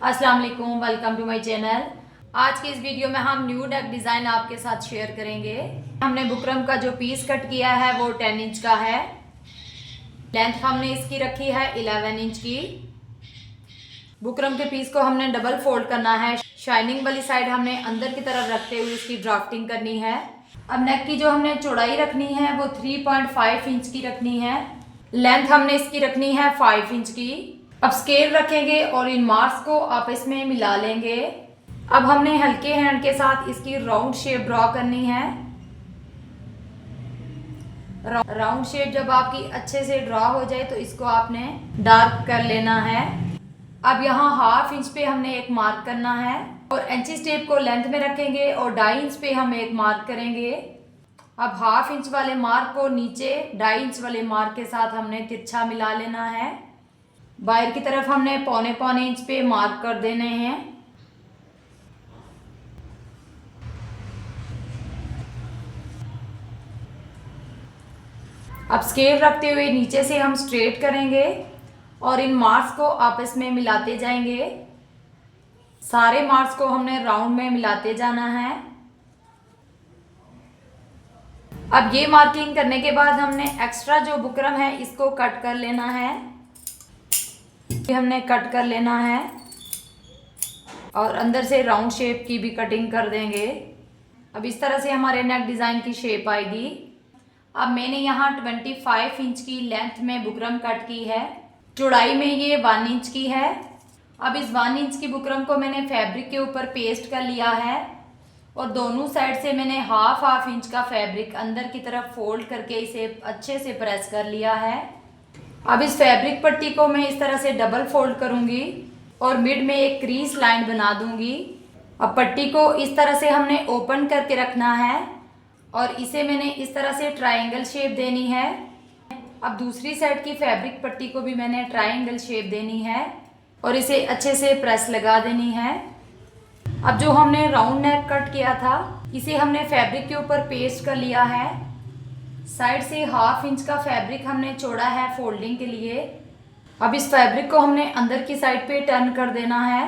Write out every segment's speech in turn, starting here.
अस्सलाम वालेकुम, welcome to my channel. आज की इस वीडियो में हम न्यू नेक डिज़ाइन आपके साथ शेयर करेंगे। हमने बुकरम का जो पीस कट किया है वो 10 इंच का है। लेंथ हमने इसकी रखी है 11 इंच की। बुकरम के पीस को हमने डबल फोल्ड करना है। शाइनिंग वाली साइड हमने अंदर की तरफ रखते हुए इसकी ड्राफ्टिंग करनी है। अब नेक की जो हमने चौड़ाई रखनी है वो 3.5 इंच की रखनी है। लेंथ हमने इसकी रखनी है 5 इंच की। अब स्केल रखेंगे और इन मार्क्स को आपस में मिला लेंगे। अब हमने हल्के हैंड के साथ इसकी राउंड शेप ड्रॉ करनी है। राउंड शेप जब आपकी अच्छे से ड्रॉ हो जाए तो इसको आपने डार्क कर लेना है। अब यहाँ 1/2 इंच पे हमने एक मार्क करना है और इंची टेप को लेंथ में रखेंगे और 2.5 इंच पे हम एक मार्क करेंगे। अब 1/2 इंच वाले मार्क को नीचे 2.5 इंच वाले मार्क के साथ हमने तिरछा मिला लेना है। बाहर की तरफ हमने पौने इंच पे मार्क कर देने हैं। अब स्केल रखते हुए नीचे से हम स्ट्रेट करेंगे और इन मार्क्स को आपस में मिलाते जाएंगे। सारे मार्क्स को हमने राउंड में मिलाते जाना है। अब ये मार्किंग करने के बाद हमने एक्स्ट्रा जो बुकरम है इसको कट कर लेना है। हमने कट कर लेना है और अंदर से राउंड शेप की भी कटिंग कर देंगे। अब इस तरह से हमारे नेक डिज़ाइन की शेप आएगी। अब मैंने यहाँ 25 इंच की लेंथ में बुकरम कट की है। चौड़ाई में ये 1 इंच की है। अब इस 1 इंच की बुकरम को मैंने फैब्रिक के ऊपर पेस्ट कर लिया है और दोनों साइड से मैंने हाफ इंच का फैब्रिक अंदर की तरफ फोल्ड करके इसे अच्छे से प्रेस कर लिया है। अब इस फैब्रिक पट्टी को मैं इस तरह से डबल फोल्ड करूंगी और मिड में एक क्रीज लाइन बना दूंगी। अब पट्टी को इस तरह से हमने ओपन करके रखना है और इसे मैंने इस तरह से ट्रायंगल शेप देनी है। अब दूसरी साइड की फैब्रिक पट्टी को भी मैंने ट्रायंगल शेप देनी है और इसे अच्छे से प्रेस लगा देनी है। अब जो हमने राउंड नेक कट किया था इसे हमने फैब्रिक के ऊपर पेस्ट कर लिया है। साइड से 1/2 इंच का फैब्रिक हमने छोड़ा है फोल्डिंग के लिए। अब इस फैब्रिक को हमने अंदर की साइड पे टर्न कर देना है।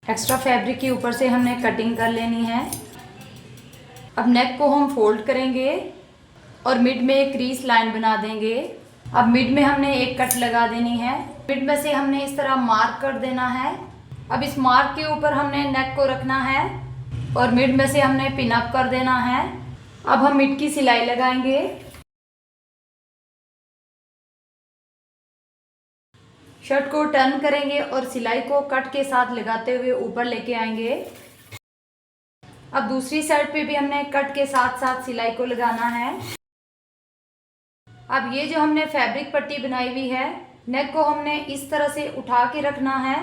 एक्स्ट्रा फैब्रिक के ऊपर से हमने कटिंग कर लेनी है। अब नेक को हम फोल्ड करेंगे और मिड में एक क्रीज लाइन बना देंगे। अब मिड में हमने एक कट लगा देनी है। मिड में से हमने इस तरह मार्क कर देना है। अब इस मार्क के ऊपर हमने नेक को रखना है और मिड में से हमने पिन अप कर देना है। अब हम मिड की सिलाई लगाएंगे। शर्ट को टर्न करेंगे और सिलाई को कट के साथ लगाते हुए ऊपर लेके आएंगे। अब दूसरी साइड पे भी हमने कट के साथ साथ सिलाई को लगाना है। अब ये जो हमने फैब्रिक पट्टी बनाई हुई है नेक को हमने इस तरह से उठा के रखना है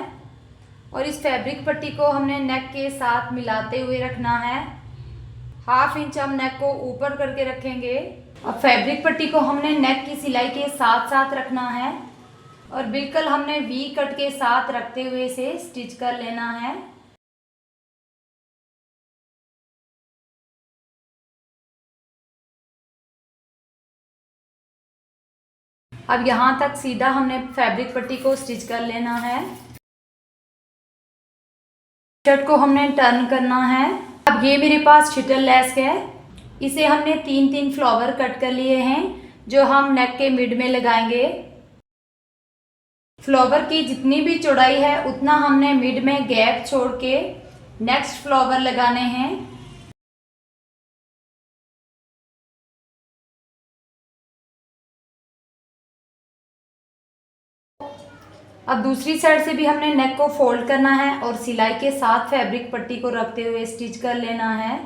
और इस फैब्रिक पट्टी को हमने नेक के साथ मिलाते हुए रखना है। 1/2 इंच हम नेक को ऊपर करके रखेंगे। अब फैब्रिक पट्टी को हमने नेक की सिलाई के साथ साथ रखना है और बिल्कुल हमने वी कट के साथ रखते हुए इसे स्टिच कर लेना है। अब यहाँ तक सीधा हमने फैब्रिक पट्टी को स्टिच कर लेना है। शर्ट को हमने टर्न करना है। अब ये मेरे पास शिटल लेस है। इसे हमने 3 फ्लावर कट कर लिए हैं जो हम नेक के मिड में लगाएंगे। फ्लावर की जितनी भी चौड़ाई है उतना हमने मिड में गैप छोड़ के नेक्स्ट फ्लावर लगाने हैं। अब दूसरी साइड से भी हमने नेक को फोल्ड करना है और सिलाई के साथ फैब्रिक पट्टी को रखते हुए स्टिच कर लेना है।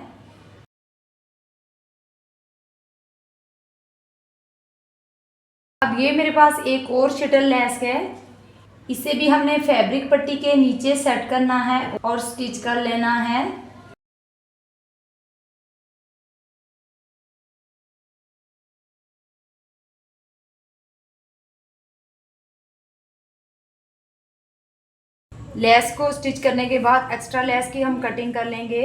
अब ये मेरे पास एक और शटल लेस है। इसे भी हमने फैब्रिक पट्टी के नीचे सेट करना है और स्टिच कर लेना है। लेस को स्टिच करने के बाद एक्स्ट्रा लेस की हम कटिंग कर लेंगे।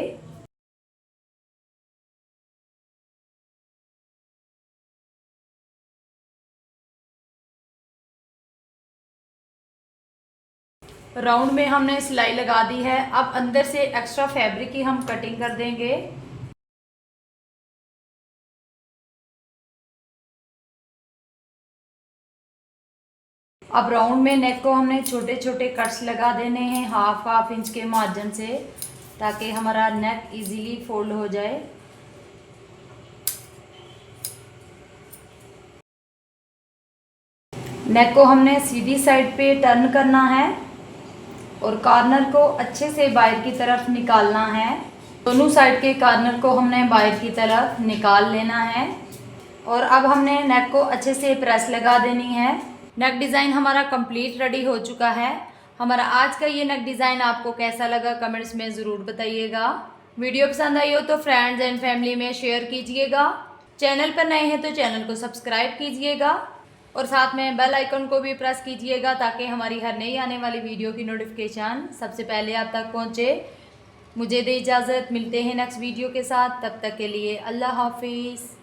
राउंड में हमने सिलाई लगा दी है। अब अंदर से एक्स्ट्रा फैब्रिक की हम कटिंग कर देंगे। अब राउंड में नेक को हमने छोटे छोटे कट्स लगा देने हैं हाफ इंच के मार्जिन से, ताकि हमारा नेक इजीली फोल्ड हो जाए। नेक को हमने सीधी साइड पे टर्न करना है और कॉर्नर को अच्छे से बाहर की तरफ निकालना है। दोनों साइड के कॉर्नर को हमने बाहर की तरफ निकाल लेना है और अब हमने नेक को अच्छे से प्रेस लगा देनी है। नेक डिज़ाइन हमारा कंप्लीट रेडी हो चुका है। हमारा आज का ये नेक डिज़ाइन आपको कैसा लगा कमेंट्स में ज़रूर बताइएगा। वीडियो पसंद आई हो तो फ्रेंड्स एंड फैमिली में शेयर कीजिएगा। चैनल पर नए हैं तो चैनल को सब्सक्राइब कीजिएगा और साथ में बेल आइकन को भी प्रेस कीजिएगा, ताकि हमारी हर नई आने वाली वीडियो की नोटिफिकेशन सबसे पहले आप तक पहुँचे। मुझे दे इजाज़त, मिलते हैं नेक्स्ट वीडियो के साथ। तब तक के लिए अल्लाह हाफिज़।